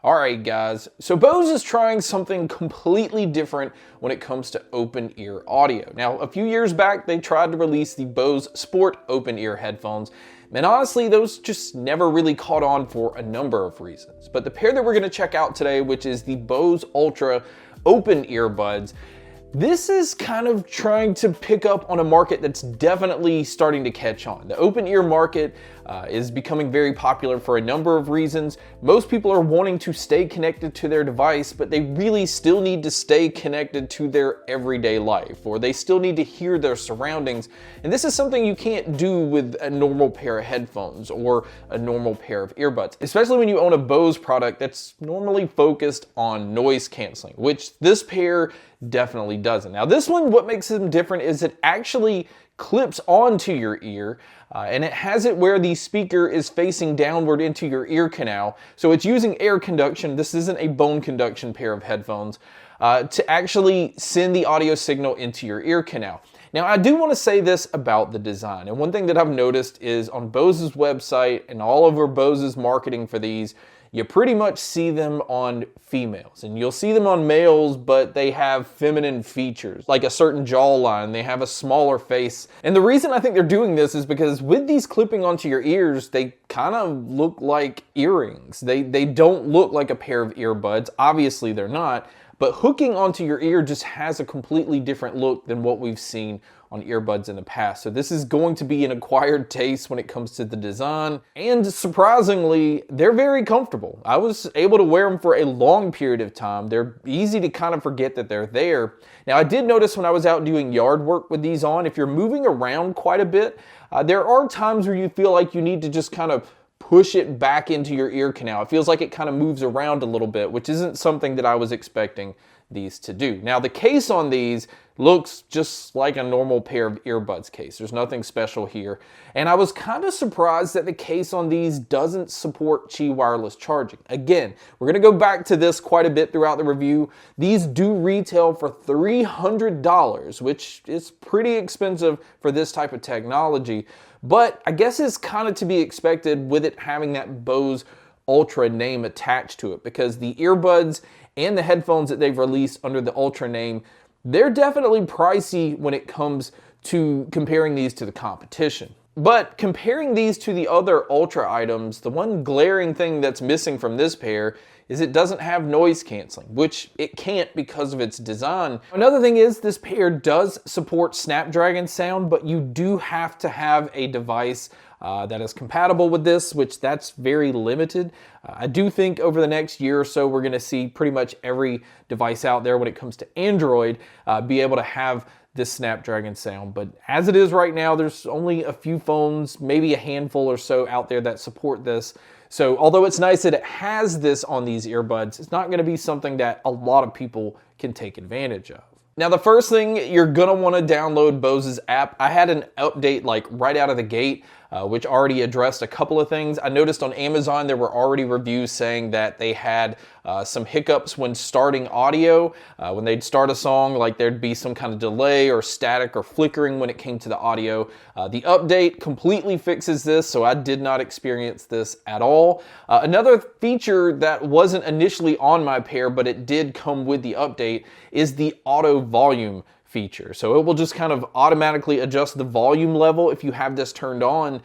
Alright guys, so Bose is trying something completely different when it comes to open ear audio. Now, a few years back, they tried to release the Bose Sport open ear headphones, and honestly, those just never really caught on for a number of reasons. But the pair that we're going to check out today, which is the Bose Ultra open earbuds, this is kind of trying to pick up on a market that's definitely starting to catch on. The open ear market is becoming very popular for a number of reasons. Most people are wanting to stay connected to their device, but they really still need to stay connected to their everyday life, or they still need to hear their surroundings. And this is something you can't do with a normal pair of headphones or a normal pair of earbuds, especially when you own a Bose product that's normally focused on noise canceling, which this pair definitely doesn't. Now this one, what makes them different is it actually clips onto your ear and it has it where the speaker is facing downward into your ear canal. So it's using air conduction. This isn't a bone conduction pair of headphones to actually send the audio signal into your ear canal. Now I do want to say this about the design, and one thing that I've noticed is on Bose's website and all over Bose's marketing for these, you pretty much see them on females, and you'll see them on males, but they have feminine features, like a certain jawline, they have a smaller face. And the reason I think they're doing this is because with these clipping onto your ears, they kind of look like earrings. They don't look like a pair of earbuds. Obviously they're not, but hooking onto your ear just has a completely different look than what we've seen on earbuds in the past. So this is going to be an acquired taste when it comes to the design. And surprisingly, they're very comfortable. I was able to wear them for a long period of time. They're easy to kind of forget that they're there. Now I did notice when I was out doing yard work with these on, if you're moving around quite a bit, there are times where you feel like you need to just kind of push it back into your ear canal. It feels like it kind of moves around a little bit, which isn't something that I was expecting these to do. Now the case on these looks just like a normal pair of earbuds case. There's nothing special here. And I was kind of surprised that the case on these doesn't support Qi wireless charging. Again, we're going to go back to this quite a bit throughout the review. These do retail for $300, which is pretty expensive for this type of technology. But I guess it's kind of to be expected with it having that Bose Ultra name attached to it, because the earbuds and the headphones that they've released under the Ultra name, they're definitely pricey when it comes to comparing these to the competition. But comparing these to the other Ultra items, the one glaring thing that's missing from this pair is it doesn't have noise canceling, which it can't because of its design. Another thing is this pair does support Snapdragon sound, but you do have to have a device that is compatible with this, which that's very limited. I do think over the next year or so, we're gonna see pretty much every device out there when it comes to Android be able to have this Snapdragon sound. But as it is right now, there's only a few phones, maybe a handful or so out there that support this. So although it's nice that it has this on these earbuds, it's not gonna be something that a lot of people can take advantage of. Now the first thing, you're gonna wanna download Bose's app. I had an update like right out of the gate, which already addressed a couple of things. I noticed on Amazon there were already reviews saying that they had some hiccups when starting audio. When they'd start a song, like there'd be some kind of delay or static or flickering when it came to the audio. The update completely fixes this, so I did not experience this at all. Another feature that wasn't initially on my pair, but it did come with the update, is the auto volume feature. So it will just kind of automatically adjust the volume level if you have this turned on.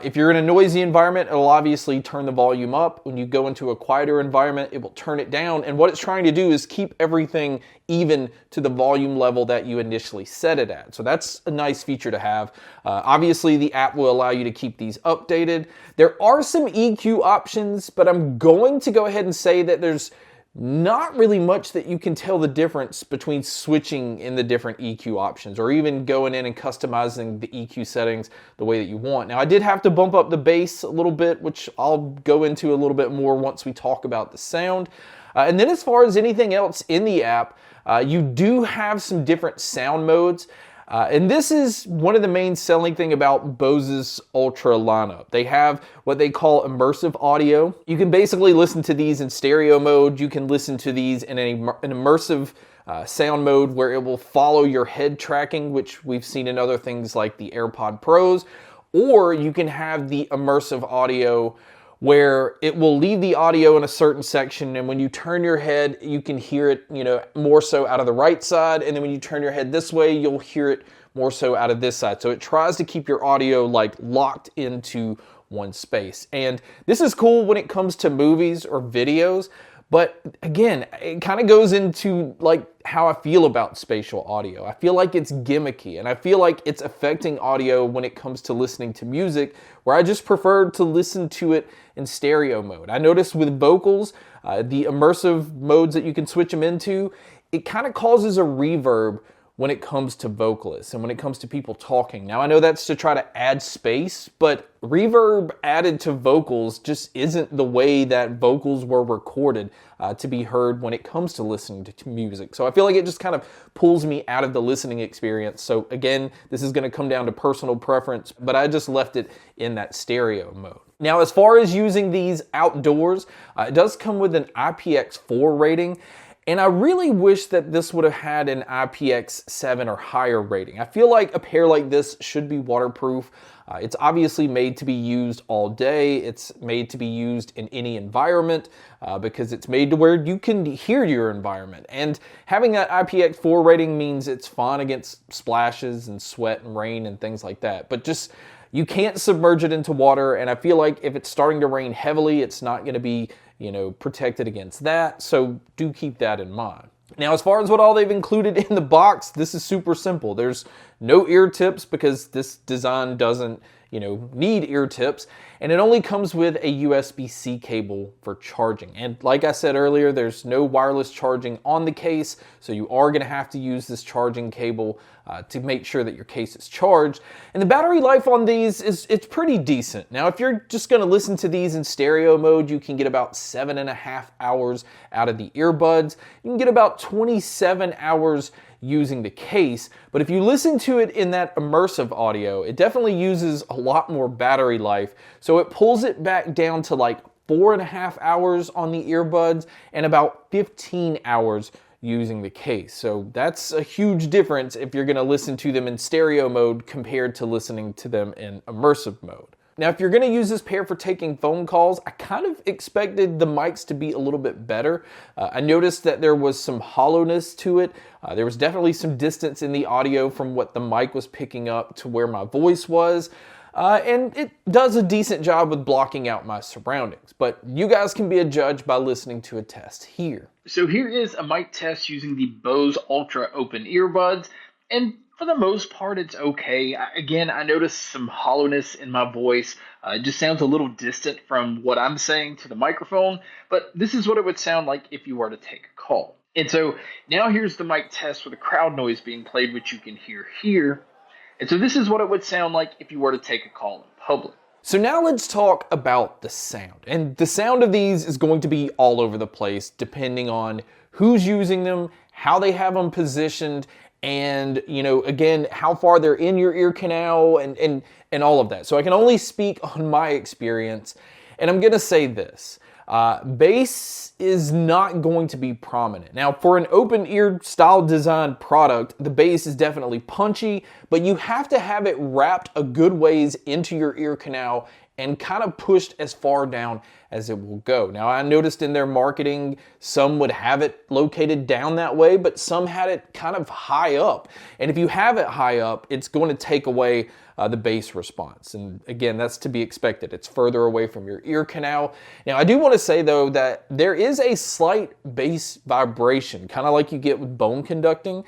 If you're in a noisy environment, it'll obviously turn the volume up. When you go into a quieter environment, it will turn it down. And what it's trying to do is keep everything even to the volume level that you initially set it at. So that's a nice feature to have. Obviously, the app will allow you to keep these updated. There are some EQ options, but I'm going to go ahead and say that there's not really much that you can tell the difference between switching in the different EQ options, or even going in and customizing the EQ settings the way that you want. Now I did have to bump up the bass a little bit, which I'll go into a little bit more once we talk about the sound. And then as far as anything else in the app, you do have some different sound modes. And this is one of the main selling thing about Bose's Ultra lineup. They have what they call immersive audio. You can basically listen to these in stereo mode. You can listen to these in an immersive sound mode where it will follow your head tracking, which we've seen in other things like the AirPod Pros. Or you can have the immersive audio where it will leave the audio in a certain section, and when you turn your head, you can hear it, more so out of the right side, and then when you turn your head this way, you'll hear it more so out of this side. So it tries to keep your audio like locked into one space. And this is cool when it comes to movies or videos, but again, it kind of goes into like how I feel about spatial audio. I feel like it's gimmicky, and I feel like it's affecting audio when it comes to listening to music, where I just prefer to listen to it in stereo mode. I noticed with vocals, the immersive modes that you can switch them into, it kind of causes a reverb when it comes to vocalists and when it comes to people talking. Now, I know that's to try to add space, but reverb added to vocals just isn't the way that vocals were recorded to be heard when it comes to listening to music. So I feel like it just kind of pulls me out of the listening experience. So again, this is going to come down to personal preference, but I just left it in that stereo mode. Now, as far as using these outdoors, it does come with an IPX4 rating. And I really wish that this would have had an IPX7 or higher rating. I feel like a pair like this should be waterproof. It's obviously made to be used all day. It's made to be used in any environment because it's made to where you can hear your environment. And having that IPX4 rating means it's fine against splashes and sweat and rain and things like that. But just, you can't submerge it into water. And I feel like if it's starting to rain heavily, it's not going to be protected against that. So do keep that in mind. Now, as far as what all they've included in the box, this is super simple. There's no ear tips because this design doesn't, need ear tips. And it only comes with a USB-C cable for charging. And like I said earlier, there's no wireless charging on the case. So you are going to have to use this charging cable to make sure that your case is charged. And the battery life on these it's pretty decent. Now, if you're just going to listen to these in stereo mode, you can get about 7.5 hours out of the earbuds. You can get about 27 hours using the case, but if you listen to it in that immersive audio, it definitely uses a lot more battery life. So it pulls it back down to like 4.5 hours on the earbuds and about 15 hours using the case. So that's a huge difference if you're going to listen to them in stereo mode compared to listening to them in immersive mode. Now, if you're going to use this pair for taking phone calls, I kind of expected the mics to be a little bit better. I noticed that there was some hollowness to it. There was definitely some distance in the audio from what the mic was picking up to where my voice was. And it does a decent job with blocking out my surroundings. But you guys can be a judge by listening to a test here. So here is a mic test using the Bose Ultra Open Earbuds. And for the most part, it's okay. Again, I noticed some hollowness in my voice. It just sounds a little distant from what I'm saying to the microphone, but this is what it would sound like if you were to take a call. And so now here's the mic test with the crowd noise being played, which you can hear here. And so this is what it would sound like if you were to take a call in public. So now let's talk about the sound. And the sound of these is going to be all over the place depending on who's using them, how they have them positioned, and again, how far they're in your ear canal and all of that. So I can only speak on my experience, and I'm gonna say this. Bass is not going to be prominent. Now, for an open ear style design product, the bass is definitely punchy, but you have to have it wrapped a good ways into your ear canal and kind of pushed as far down as it will go. Now, I noticed in their marketing, some would have it located down that way, but some had it kind of high up. And if you have it high up, it's going to take away the bass response. And again, that's to be expected. It's further away from your ear canal. Now, I do want to say though that there is a slight bass vibration, kind of like you get with bone conducting.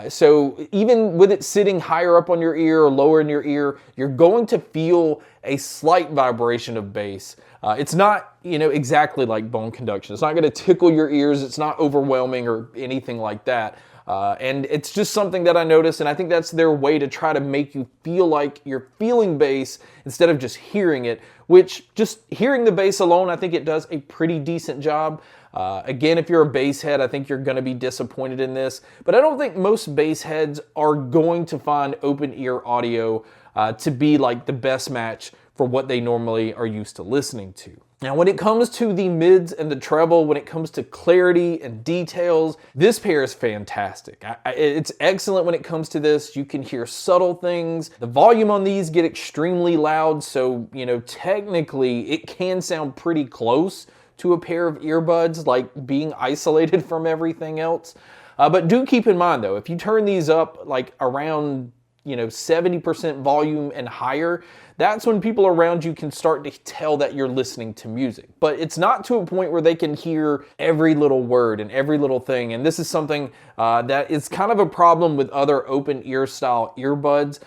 So even with it sitting higher up on your ear or lower in your ear, you're going to feel a slight vibration of bass. It's not, exactly like bone conduction. It's not going to tickle your ears. It's not overwhelming or anything like that. And it's just something that I noticed, and I think that's their way to try to make you feel like you're feeling bass instead of just hearing it, which just hearing the bass alone, I think it does a pretty decent job. Again, if you're a bass head, I think you're going to be disappointed in this, but I don't think most bass heads are going to find open ear audio to be like the best match for what they normally are used to listening to. Now, when it comes to the mids and the treble, when it comes to clarity and details, this pair is fantastic. It's excellent when it comes to this. You can hear subtle things. The volume on these get extremely loud, so, technically it can sound pretty close to a pair of earbuds, like being isolated from everything else. But do keep in mind though, if you turn these up like around 70% volume and higher, that's when people around you can start to tell that you're listening to music. But it's not to a point where they can hear every little word and every little thing. And this is something that is kind of a problem with other open ear style earbuds.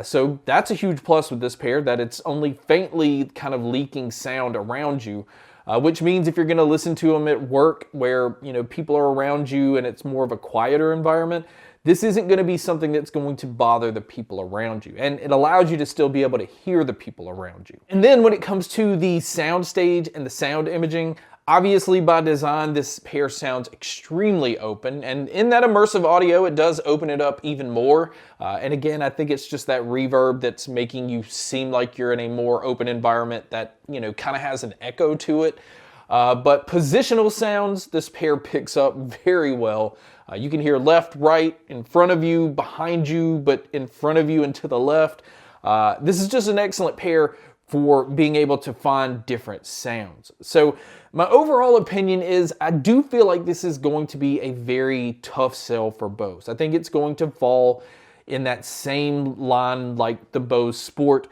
So that's a huge plus with this pair, that it's only faintly kind of leaking sound around you. Which means if you're going to listen to them at work where people are around you and it's more of a quieter environment, this isn't going to be something that's going to bother the people around you. And it allows you to still be able to hear the people around you. And then when it comes to the sound stage and the sound imaging, obviously by design, this pair sounds extremely open. And in that immersive audio, it does open it up even more. And again, I think it's just that reverb that's making you seem like you're in a more open environment that, kind of has an echo to it. But positional sounds, this pair picks up very well. You can hear left, right, in front of you, behind you, but in front of you and to the left. This is just an excellent pair for being able to find different sounds. So my overall opinion is I do feel like this is going to be a very tough sell for Bose. I think it's going to fall in that same line like the Bose Sport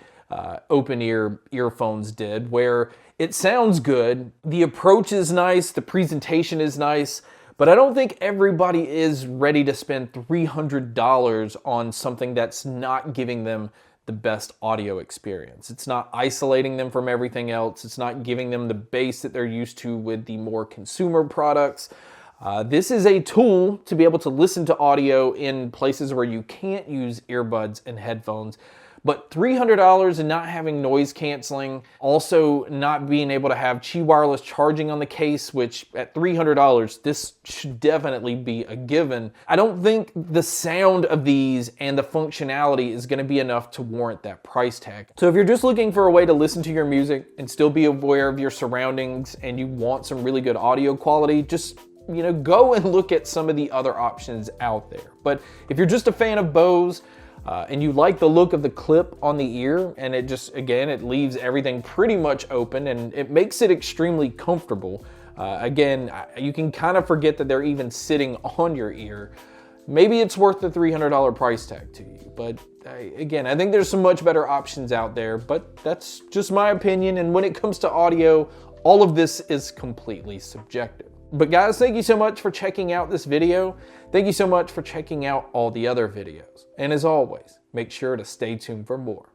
open ear earphones did, where it sounds good, the approach is nice, the presentation is nice, but I don't think everybody is ready to spend $300 on something that's not giving them the best audio experience. It's not isolating them from everything else. It's not giving them the bass that they're used to with the more consumer products. This is a tool to be able to listen to audio in places where you can't use earbuds and headphones. But $300 and not having noise canceling, also not being able to have Qi wireless charging on the case, which at $300, this should definitely be a given. I don't think the sound of these and the functionality is going to be enough to warrant that price tag. So if you're just looking for a way to listen to your music and still be aware of your surroundings and you want some really good audio quality, just go and look at some of the other options out there. But if you're just a fan of Bose, and you like the look of the clip on the ear, and it just, again, it leaves everything pretty much open and it makes it extremely comfortable. Again, you can kind of forget that they're even sitting on your ear. Maybe it's worth the $300 price tag to you, but again, I think there's some much better options out there, but that's just my opinion. And when it comes to audio, all of this is completely subjective. But guys, thank you so much for checking out this video. Thank you so much for checking out all the other videos. And as always, make sure to stay tuned for more.